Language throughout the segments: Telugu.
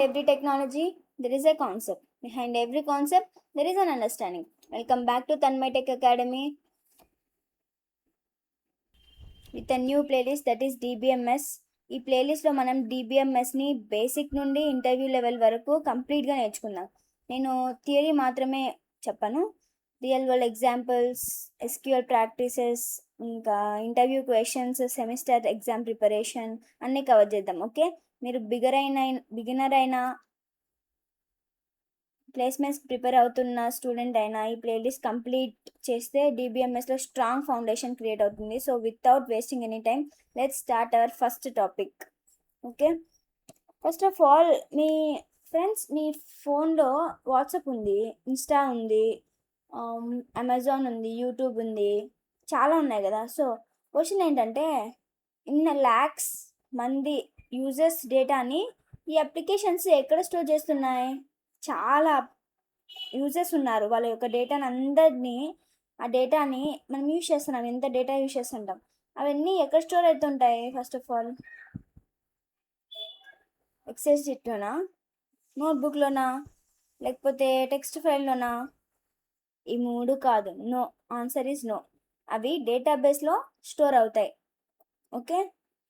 Every technology, there is a concept. Behind every concept, there is an understanding. Welcome back to Tanmay Tech Academy with a new playlist that is DBMS. ఈ ప్లేలిస్ట్లో మనం డిబిఎంఎస్ని బేసిక్ నుండి ఇంటర్వ్యూ లెవెల్ వరకు కంప్లీట్గా నేర్చుకుందాం. నేను థియరీ మాత్రమే చెప్పను, real world examples, SQL practices, ఇంకా interview questions, semester exam preparation అన్నీ కవర్ చేద్దాం. ఓకే, మీరు బిగినర్ అయినా ప్లేస్మెంట్స్ ప్రిపేర్ అవుతున్న స్టూడెంట్ అయినా ఈ ప్లేలిస్ట్ కంప్లీట్ చేస్తే డిబిఎంఎస్లో స్ట్రాంగ్ ఫౌండేషన్ క్రియేట్ అవుతుంది. So without wasting any time, let's start our first topic. Okay, first of all మీ ఫ్రెండ్స్, మీ ఫోన్లో వాట్సాప్ ఉంది, ఇన్స్టా ఉంది, అమెజాన్ ఉంది, యూట్యూబ్ ఉంది, చాలా ఉన్నాయి కదా. సో క్వశ్చన్ ఏంటంటే, ఇన్ ల్యాక్స్ మంది యూజర్స్ డేటాని ఈ అప్లికేషన్స్ ఎక్కడ స్టోర్ చేస్తున్నాయి? చాలా యూజర్స్ ఉన్నారు, వాళ్ళ యొక్క డేటాని అందరినీ, ఆ డేటాని మనం యూజ్ చేస్తున్నాం, ఎంత డేటా యూజ్ చేస్తుంటాం, అవన్నీ ఎక్కడ స్టోర్ అవుతుంటాయి? ఫస్ట్ ఆఫ్ ఆల్ ఎక్సెల్ షీట్లోనా, నోట్బుక్లోనా, లేకపోతే టెక్స్ట్ ఫైల్లోనా? ఈ మూడు కాదు. No, answer is no. అవి డేటాబేస్లో స్టోర్ అవుతాయి. ఓకే,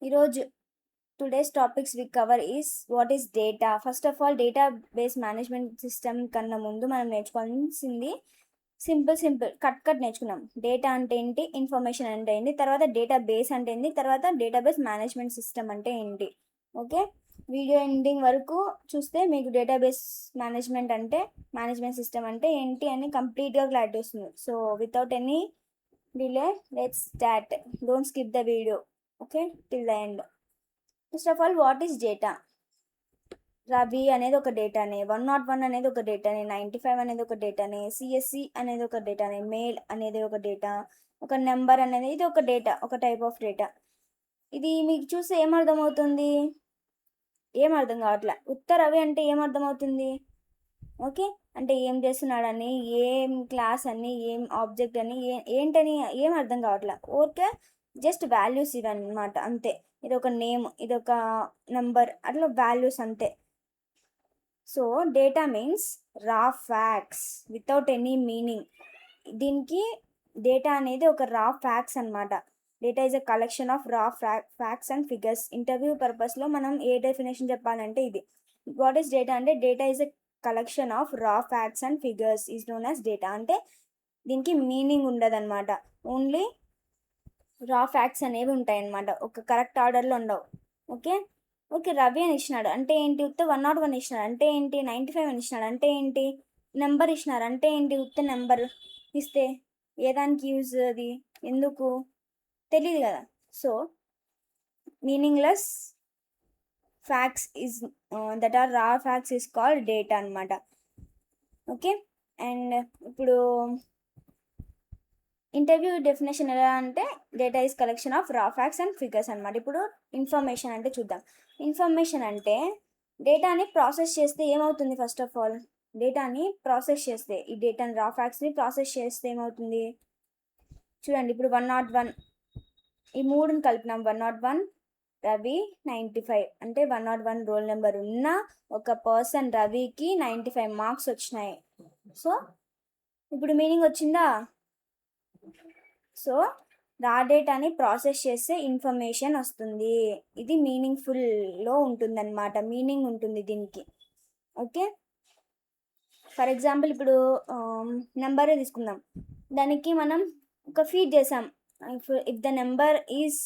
ఈరోజు today's topics we cover is what is data. First of all database management system కన్నా ముందు మనం నేర్చుకోవాల్సింది సింపుల్ కట్ నేర్చుకున్నాం. డేటా అంటే ఏంటి, ఇన్ఫర్మేషన్ అంటే ఏంటి, తర్వాత డేటాబేస్ అంటే ఏంటి, తర్వాత డేటాబేస్ మేనేజ్మెంట్ సిస్టమ్ అంటే ఏంటి. ఓకే, వీడియో ఎండింగ్ వరకు చూస్తే మీకు డేటాబేస్ మేనేజ్మెంట్ సిస్టమ్ అంటే ఏంటి అని కంప్లీట్గా క్లారిటీ వస్తుంది. So without any delay, let's start. Don't skip the video, okay, till the end. First of all, what is data? Ravi అనేది ఒక డేటానే, 101 అనేది ఒక డేటానే, 95 అనేది ఒక డేటానే, సిఎస్సి అనేది ఒక డేటానే, మెయిల్ అనేది ఒక డేటా, ఒక నెంబర్ అనేది ఇది ఒక డేటా, ఒక టైప్ ఆఫ్ డేటా. ఇది మీకు చూస్తే ఏమర్థమవుతుంది? ఏం అర్థం కావట్లే. రవి అంటే ఏమర్థమవుతుంది? ఓకే, అంటే ఏం చేస్తున్నాడని, ఏం క్లాస్ అని, ఏం ఆబ్జెక్ట్ అని, ఏంటని ఏం అర్థం కావట్లే. ఓకే, జస్ట్ వాల్యూస్ ఇవన్నమాట, అంతే. ఇది ఒక నేమ్, ఇది ఒక నెంబర్, అట్లా వాల్యూస్ అంతే. So data means raw facts without any meaning. దీనికి డేటా అనేది ఒక రా ఫ్యాక్ట్స్ అనమాట. Data is a collection of raw facts and figures. Interview పర్పస్లో మనం ఏ డెఫినేషన్ చెప్పాలంటే ఇది. వాట్ ఈస్ డేటా అంటే, data is a collection of raw facts and figures is known as data. అంటే దీనికి మీనింగ్ ఉండదన్నమాట, ఓన్లీ రా ఫ్యాక్ట్స్ అనేవి ఉంటాయి అన్నమాట, ఒక కరెక్ట్ ఆర్డర్లో ఉండవు. ఓకే ఓకే, రవి అని ఇచ్చినాడు అంటే ఏంటి? ఉత్త 101 ఇచ్చినాడు అంటే ఏంటి? 95 అని ఇచ్చినాడు అంటే ఏంటి? నెంబర్ ఇచ్చినారు అంటే ఏంటి? ఉత్త నెంబర్ ఇస్తే ఏ దానికి యూజ్, అది ఎందుకు తెలియదు కదా. So meaningless facts is that or raw facts is called data అనమాట. ఓకే, అండ్ ఇప్పుడు ఇంటర్వ్యూ డెఫినేషన్ ఎలా అంటే, data is collection of raw facts and figures అనమాట. ఇప్పుడు ఇన్ఫర్మేషన్ అంటే చూద్దాం. ఇన్ఫర్మేషన్ అంటే డేటాని ప్రాసెస్ చేస్తే ఏమవుతుంది? ఫస్ట్ ఆఫ్ ఆల్, డేటాని ప్రాసెస్ చేస్తే, ఈ డేటాని రా ఫ్యాక్ట్స్ని ప్రాసెస్ చేస్తే ఏమవుతుంది చూడండి. ఇప్పుడు 101, ఈ మూడుని కలిపినాం. 101 రవి, 95 అంటే 101 రోల్ నెంబర్ ఉన్న ఒక పర్సన్ రవికి 95 మార్క్స్ వచ్చినాయి. సో ఇప్పుడు మీనింగ్ వచ్చిందా? సో రా డేటాని ప్రాసెస్ చేస్తే ఇన్ఫర్మేషన్ వస్తుంది. ఇది మీనింగ్ఫుల్లో ఉంటుందన్నమాట, మీనింగ్ ఉంటుంది దీనికి. ఓకే, ఫర్ ఎగ్జాంపుల్ ఇప్పుడు నెంబరే తీసుకుందాం. దానికి మనం ఒక ఫీడ్ చేసాం. If the number is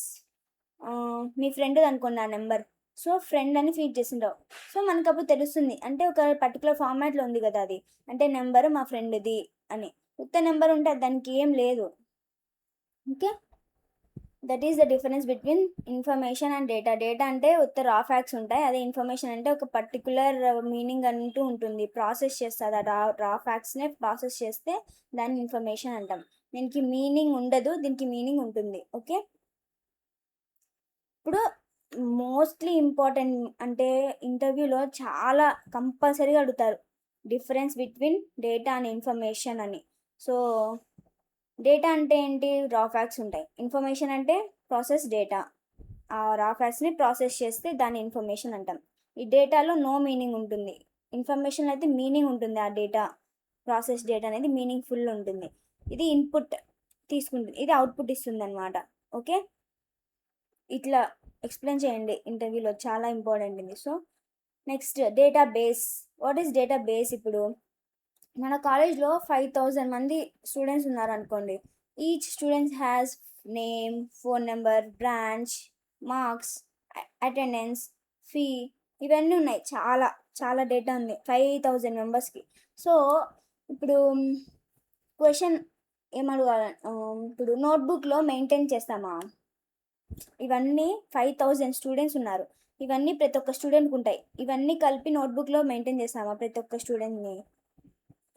me friend అనుకోండి ఆ నెంబర్. సో ఫ్రెండ్ అని ఫీడ్ చేసింటావు. సో మనకు అప్పుడు తెలుస్తుంది, అంటే ఒక పర్టికులర్ ఫార్మాట్లో ఉంది కదా అది, అంటే నెంబర్ మా ఫ్రెండ్ది అని. ఉత్త నెంబర్ ఉంటే దానికి ఏం లేదు. Okay, that is the difference between information and data. Data అంటే ఉత్త రా ఫ్యాక్ట్స్ ఉంటాయి, అదే ఇన్ఫర్మేషన్ అంటే ఒక పర్టికులర్ మీనింగ్ అంటూ ఉంటుంది, ప్రాసెస్ చేస్తుంది. ఆ రా ఫ్యాక్ట్స్నే ప్రాసెస్ చేస్తే దాన్ని ఇన్ఫర్మేషన్ అంటాం. దీనికి మీనింగ్ ఉండదు, దీనికి మీనింగ్ ఉంటుంది. ఓకే, ఇప్పుడు మోస్ట్లీ ఇంపార్టెంట్ అంటే ఇంటర్వ్యూలో చాలా కంపల్సరీగా అడుగుతారు, difference between data and information అని. సో డేటా అంటే ఏంటి? రా ఫ్యాక్ట్స్ ఉంటాయి. ఇన్ఫర్మేషన్ అంటే ప్రాసెస్ డేటా, ఆ రా ఫ్యాక్ట్స్ని ప్రాసెస్ చేస్తే దాన్ని ఇన్ఫర్మేషన్ అంటాం. ఈ డేటాలో నో మీనింగ్ ఉంటుంది, ఇన్ఫర్మేషన్ అయితే మీనింగ్ ఉంటుంది, ఆ డేటా ప్రాసెస్ డేటా అనేది మీనింగ్ఫుల్ ఉంటుంది. ఇది ఇన్పుట్ తీసుకుంటుంది, ఇది అవుట్పుట్ ఇస్తుంది అనమాట. ఓకే, ఇట్లా ఎక్స్ప్లెయిన్ చేయండి ఇంటర్వ్యూలో, చాలా ఇంపార్టెంట్ ఇది. So next database. What is database? ఇప్పుడు మన కాలేజ్లో 5000 మంది స్టూడెంట్స్ ఉన్నారనుకోండి. Each students has name, phone number, branch, marks, attendance, fee, ఇవన్నీ ఉన్నాయి. చాలా చాలా డేటా ఉంది 5000 మెంబర్స్కి. సో ఇప్పుడు క్వశ్చన్ ఏమడగాల, ఇప్పుడు నోట్బుక్లో మెయింటైన్ చేస్తామా? ఇవన్నీ 5000 స్టూడెంట్స్ ఉన్నారు, ఇవన్నీ ప్రతి ఒక్క స్టూడెంట్కి ఉంటాయి. ఇవన్నీ కలిపి నోట్బుక్లో మెయింటైన్ చేస్తామా ప్రతి ఒక్క స్టూడెంట్ని?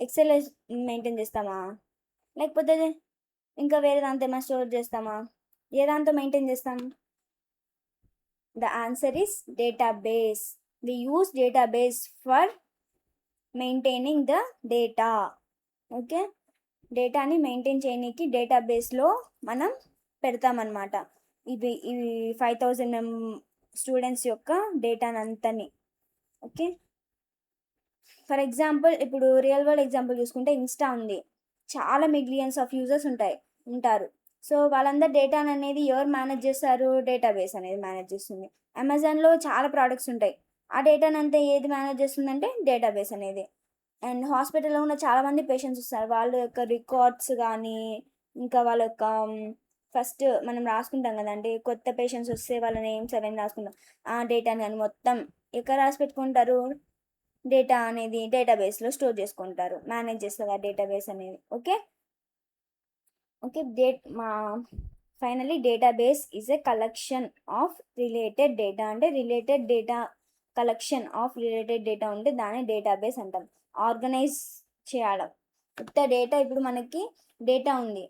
ఎక్సెల్ మెయింటైన్ చేస్తామా? లేకపోతే ఇంకా వేరే దాంతో ఏమైనా స్టోర్ చేస్తామా? ఏ దాంతో మెయింటైన్ చేస్తాం? The answer is database. We use database for maintaining the data. Okay, డేటాని మెయింటైన్ చేయడానికి డేటాబేస్లో మనం పెడతామన్నమాట. ఇవి 5000 స్టూడెంట్స్ యొక్క డేటాని అంతని. ఓకే, ఫర్ ఎగ్జాంపుల్ ఇప్పుడు రియల్ వరల్డ్ ఎగ్జాంపుల్ చూసుకుంటే ఇన్స్టా ఉంది, చాలా మిలియన్స్ ఆఫ్ యూజర్స్ ఉంటారు. సో వాళ్ళందరూ డేటాని అనేది ఎవరు మేనేజ్ చేస్తారు? డేటాబేస్ అనేది మేనేజ్ చేస్తుంది. అమెజాన్లో చాలా ప్రోడక్ట్స్ ఉంటాయి, ఆ డేటాని అంతా ఏది మేనేజ్ చేస్తుందంటే డేటాబేస్ అనేది. అండ్ హాస్పిటల్లో ఉన్న చాలామంది పేషెంట్స్ వస్తారు, వాళ్ళ యొక్క రికార్డ్స్ కానీ, ఇంకా వాళ్ళ యొక్క ఫస్ట్ మనం రాసుకుంటాం కదండి, కొత్త పేషెంట్స్ వస్తే వాళ్ళ నేమ్స్ అవన్నీ రాసుకుంటాం. ఆ డేటాని కానీ మొత్తం ఎక్కడ రాసి పెట్టుకుంటారు? డేటా అనేది డేటాబేస్లో స్టోర్ చేసుకుంటారు, మేనేజ్ చేస్తారు ఆ డేటాబేస్ అనేది. Okay okay finally database is a collection of related data. అంటే related data, collection of related data ఉంటే దాన్ని డేటాబేస్ అంటాం. ఆర్గనైజ్ చేయడం కొత్త డేటా, ఇప్పుడు మనకి డేటా ఉంది,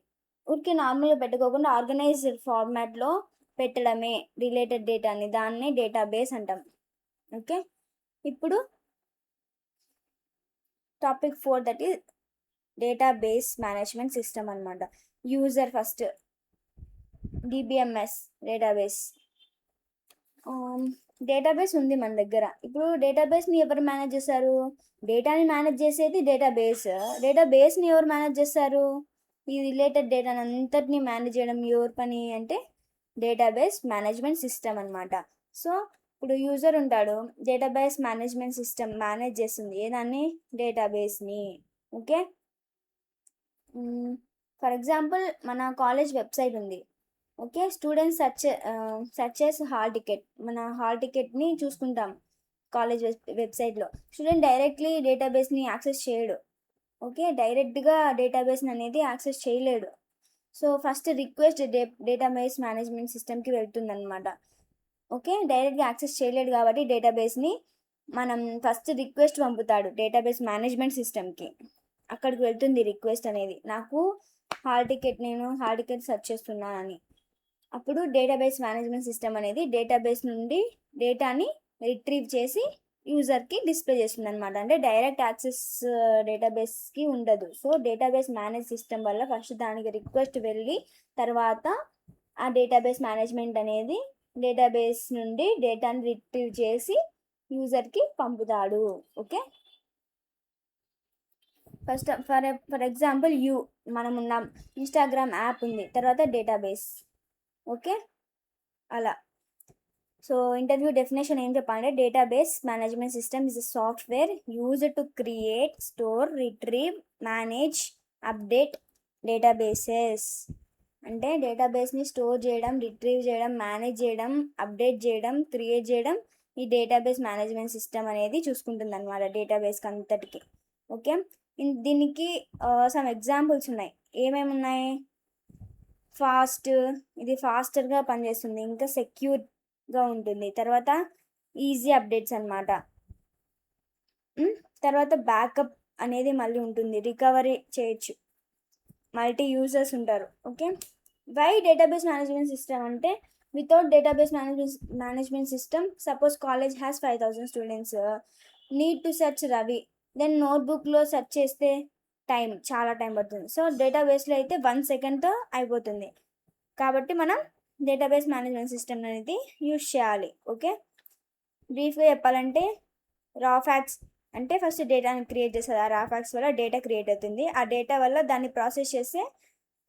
ఊరికి నార్మల్గా పెట్టుకోకుండా ఆర్గనైజ్డ్ ఫార్మాట్లో పెట్టడమే రిలేటెడ్ డేటాని, దాన్నే డేటాబేస్ అంటాం. ఓకే, ఇప్పుడు topic 4 that is database management system అనమాట. User first DBMS database. Database ఉంది మన దగ్గర. ఇప్పుడు డేటాబేస్ని ఎవరు మేనేజ్ చేస్తారు? డేటాని మేనేజ్ చేసేది డేటాబేస్ని ఎవరు మేనేజ్ చేస్తారు? ఈ రిలేటెడ్ డేటాని అంతటిని మేనేజ్ చేయడం ఎవరి పని అంటే డేటాబేస్ మేనేజ్మెంట్ సిస్టమ్ అనమాట. సో ఇప్పుడు యూజర్ ఉంటాడు, డేటాబేస్ మేనేజ్మెంట్ సిస్టమ్ మేనేజ్ చేస్తుంది ఏదాన్ని? డేటాబేస్ని. ఓకే, ఫర్ ఎగ్జాంపుల్ మన కాలేజ్ వెబ్సైట్ ఉంది. ఓకే, స్టూడెంట్స్ సెర్చ్ చేసి హాల్ టికెట్, మన హాల్ టికెట్ని చూసుకుంటాం కాలేజ్ వెబ్సైట్లో. స్టూడెంట్ డైరెక్ట్లీ డేటాబేస్ని యాక్సెస్ చేయడు. ఓకే, డైరెక్ట్గా డేటాబేస్ని అనేది యాక్సెస్ చేయలేడు. So first request database management సిస్టమ్కి వెళ్తుంది అనమాట. ఓకే, డైరెక్ట్గా యాక్సెస్ చేయలేడు కాబట్టి డేటాబేస్ని మనం ఫస్ట్ రిక్వెస్ట్ పంపుతాడు డేటాబేస్ మేనేజ్మెంట్ సిస్టమ్కి. అక్కడికి వెళ్తుంది రిక్వెస్ట్ అనేది, నాకు నేను హాల్ టికెట్ సెర్చ్ చేస్తున్నానని. అప్పుడు డేటాబేస్ మేనేజ్మెంట్ సిస్టమ్ అనేది డేటాబేస్ నుండి డేటాని రిట్రీవ్ చేసి యూజర్కి డిస్ప్లే చేస్తుంది అనమాట. అంటే డైరెక్ట్ యాక్సెస్ డేటాబేస్కి ఉండదు. సో డేటాబేస్ మేనేజ్ సిస్టమ్ వల్ల ఫస్ట్ దానికి రిక్వెస్ట్ వెళ్ళి తర్వాత ఆ డేటాబేస్ మేనేజ్మెంట్ అనేది డేటాబేస్ నుండి డేటాని రిట్రీవ్ చేసి యూజర్కి పంపుతాడు. ఓకే, ఫస్ట్ ఫర్ ఎగ్జాంపుల్ మనం ఉన్నాం, ఇన్స్టాగ్రామ్ యాప్ ఉంది, తర్వాత డేటాబేస్. ఓకే, అలా. సో ఇంటర్వ్యూ డెఫినేషన్ ఏం చెప్పాలంటే database management system is a software used to create, store, retrieve, manage, update databases. అంటే డేటాబేస్ని స్టోర్ చేయడం, రిట్రీవ్ చేయడం, మేనేజ్ చేయడం, అప్డేట్ చేయడం, క్రియేట్ చేయడం ఈ డేటాబేస్ మేనేజ్మెంట్ సిస్టమ్ అనేది చూసుకుంటుంది అనమాట డేటాబేస్కి అంతటికి. ఓకే, దీనికి సమ్ ఎగ్జాంపుల్స్ ఉన్నాయి. ఏమేమి ఉన్నాయి? ఇది ఫాస్టర్గా పనిచేస్తుంది, ఇంకా సెక్యూర్గా ఉంటుంది, తర్వాత ఈజీ అప్డేట్స్ అనమాట, తర్వాత బ్యాకప్ అనేది మళ్ళీ ఉంటుంది, రికవరీ చేయొచ్చు, మల్టీ యూజర్స్ ఉంటారు. Okay, why database management system అంటే without database management system, suppose college has 5000 students, need to search Ravi, then నోట్బుక్లో సెర్చ్ చేస్తే చాలా టైం పడుతుంది. సో డేటాబేస్లో అయితే 1 సెకండ్తో అయిపోతుంది. కాబట్టి మనం డేటాబేస్ మేనేజ్మెంట్ సిస్టమ్ అనేది యూజ్ చేయాలి. ఓకే, బ్రీఫ్గా చెప్పాలంటే రా ఫ్యాక్ట్స్ అంటే ఫస్ట్ డేటాని క్రియేట్ చేస్తుంది. ఆ రా ఫ్యాక్ట్స్ వల్ల డేటా క్రియేట్ అవుతుంది. ఆ డేటా వల్ల దాన్ని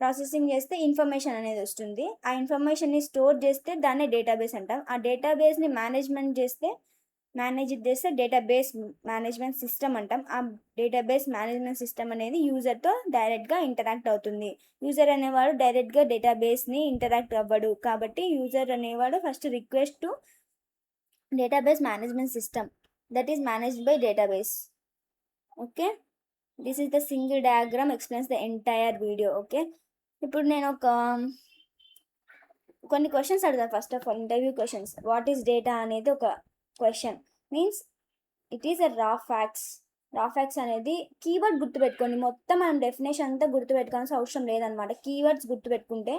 ప్రాసెసింగ్ చేస్తే ఇన్ఫర్మేషన్ అనేది వస్తుంది. ఆ ఇన్ఫర్మేషన్ని స్టోర్ చేస్తే దాన్నే డేటాబేస్ అంటాం. ఆ డేటాబేస్ని మేనేజ్ చేస్తే డేటాబేస్ మేనేజ్మెంట్ సిస్టమ్ అంటాం. ఆ డేటాబేస్ మేనేజ్మెంట్ సిస్టమ్ అనేది యూజర్తో డైరెక్ట్గా ఇంటరాక్ట్ అవుతుంది. యూజర్ అనేవాడు డైరెక్ట్గా డేటాబేస్ని ఇంటరాక్ట్ అవ్వడు. కాబట్టి యూజర్ అనేవాడు first request to database management system that is managed by database. Okay, this is the single diagram explains the entire video. Okay, ఇప్పుడు నేను కొన్ని క్వశ్చన్స్ అడుగుతాను. First of all interview questions. What is data అనేది ఒక question. Means it is a రా ఫ్యాక్ట్స్ అనేది కీవర్డ్ గుర్తుపెట్టుకోండి. మొత్తం మనం డెఫినేషన్ అంతా గుర్తుపెట్టుకోవాల్సిన అవసరం లేదనమాట. కీవర్డ్స్ గుర్తుపెట్టుకుంటే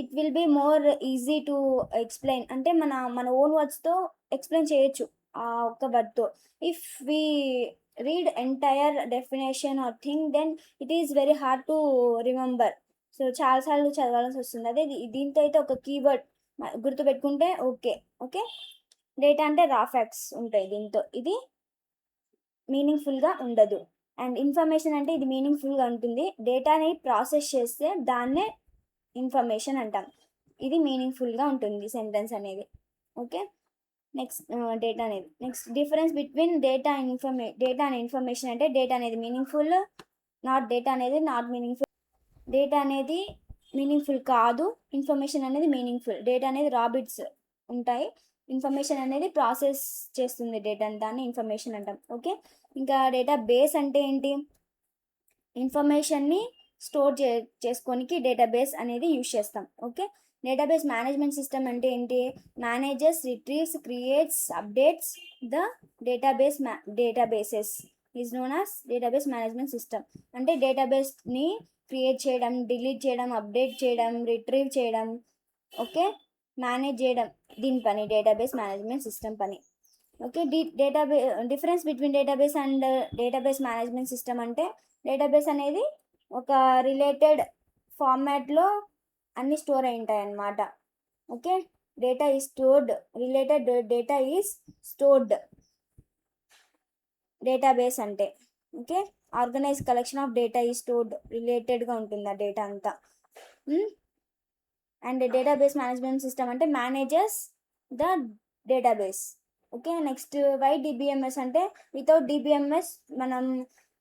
it will be more easy to explain. అంటే మన ఓన్ వర్డ్స్తో ఎక్స్ప్లెయిన్ చేయొచ్చు ఆ ఒక్క వర్డ్తో. If we read entire definition or thing then it is very hard to remember. So చాలాసార్లు చదవాల్సి వస్తుంది. అదే దీంతో అయితే ఒక కీవర్డ్ గుర్తుపెట్టుకుంటే ఓకే. ఓకే, డేటా అంటే రా ఫ్యాక్ట్స్ ఉంటాయి దీంతో. ఇది మీనింగ్ఫుల్గా ఉండదు. అండ్ ఇన్ఫర్మేషన్ అంటే ఇది మీనింగ్ఫుల్గా ఉంటుంది. డేటాని ప్రాసెస్ చేస్తే దాన్నే ఇన్ఫర్మేషన్ అంటాం. ఇది మీనింగ్ఫుల్గా ఉంటుంది సెంటెన్స్ అనేది. ఓకే, నెక్స్ట్ డేటా అనేది. Next difference between data and information అంటే డేటా అనేది మీనింగ్ఫుల్, డేటా అనేది నాట్ మీనింగ్ఫుల్. డేటా అనేది మీనింగ్ఫుల్ కాదు, ఇన్ఫర్మేషన్ అనేది మీనింగ్ఫుల్. డేటా అనేది రాబిట్స్ ఉంటాయి, ఇన్ఫర్మేషన్ అనేది ప్రాసెస్ చేస్తుంది డేటాని, దాన్ని ఇన్ఫర్మేషన్ అంటాం. ఓకే, ఇంకా డేటా బేస్ అంటే ఏంటి? ఇన్ఫర్మేషన్ని స్టోర్ చేసుకోనికి డేటాబేస్ అనేది యూజ్ చేస్తాం. ఓకే, డేటాబేస్ మేనేజ్మెంట్ సిస్టమ్ అంటే ఏంటి? Managers, రిట్రీవ్స్, creates, updates the databases is known as database management system. అంటే డేటాబేస్ని క్రియేట్ చేయడం, డిలీట్ చేయడం, అప్డేట్ చేయడం, రిట్రీవ్ చేయడం, ఓకే, మేనేజ్ చేయడం, దీని పని డేటాబేస్ మేనేజ్మెంట్ సిస్టమ్ పని. Okay, difference between database and database management system అంటే డేటాబేస్ అనేది ఒక రిలేటెడ్ ఫార్మాట్లో అన్నీ స్టోర్ అయి ఉంటాయి అన్నమాట. Okay, data is stored, related data is stored database అంటే. Okay, organise collection of data is stored, రిలేటెడ్గా ఉంటుంది ఆ డేటా అంతా. అండ్ డేటాబేస్ మేనేజ్మెంట్ సిస్టమ్ అంటే manages the database. Okay, next why DBMS అంటే వితౌట్ డిబిఎంఎస్ మనం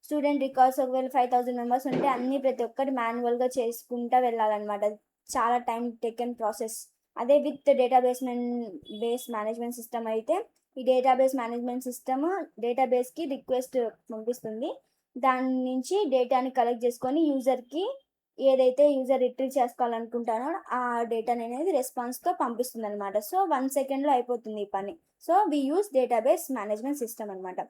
స్టూడెంట్ రికార్డ్స్ ఒకవేళ 5000 మెంబర్స్ ఉంటే అన్నీ ప్రతి ఒక్కటి మాన్యువల్గా చేసుకుంటూ వెళ్ళాలన్నమాట. చాలా టైం టేకెన్ ప్రాసెస్. అదే విత్ డేటాబేస్ మేనేజ్మెంట్ సిస్టమ్ అయితే ఈ డేటాబేస్ మేనేజ్మెంట్ సిస్టమ్ డేటాబేస్కి రిక్వెస్ట్ పంపిస్తుంది. దాని నుంచి డేటాని కలెక్ట్ చేసుకొని యూజర్కి ఏదైతే యూజర్ రిట్రీవ్ చేసుకోవాలనుకుంటానో ఆ డేటాని అనేది రెస్పాన్స్తో పంపిస్తుంది అనమాట. సో 1 సెకండ్లో అయిపోతుంది ఈ పని. So we use database management system అనమాట.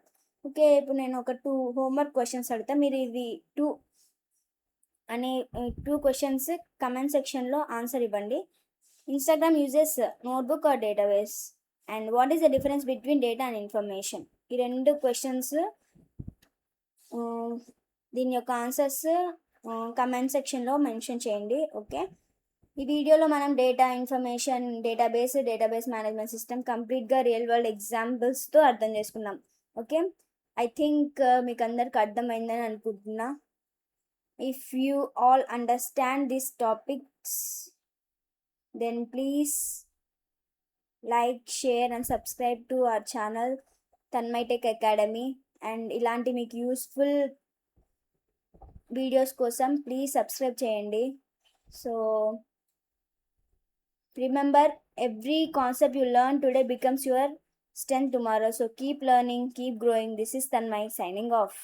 ఓకే, ఇప్పుడు నేను ఒక 2 హోంవర్క్ క్వశ్చన్స్ అడుగుతా. మీరు ఇది 2 క్వశ్చన్స్ కమెంట్ సెక్షన్లో ఆన్సర్ ఇవ్వండి. Instagram uses notebook or database and what is the difference between data and information? ఈ 2 క్వశ్చన్స్ దీని యొక్క ఆన్సర్స్ కమెంట్ సెక్షన్లో మెన్షన్ చేయండి. ఓకే, ఈ వీడియోలో మనం data, information, database management system కంప్లీట్గా రియల్ వరల్డ్ ఎగ్జాంపుల్స్తో అర్థం చేసుకున్నాం. ఓకే, ఐ థింక్ మీకు అందరికి అర్థమైందని అనుకుంటున్నా. If you all understand this topics then please like, share and subscribe to our channel Tanmay tech academy. And ఇలాంటి మీకు యూస్ఫుల్ వీడియోస్ కోసం ప్లీజ్ సబ్స్క్రైబ్ చేయండి. So remember, every concept you learn today becomes your strength tomorrow. So keep learning, keep growing. This is Tanmay signing off.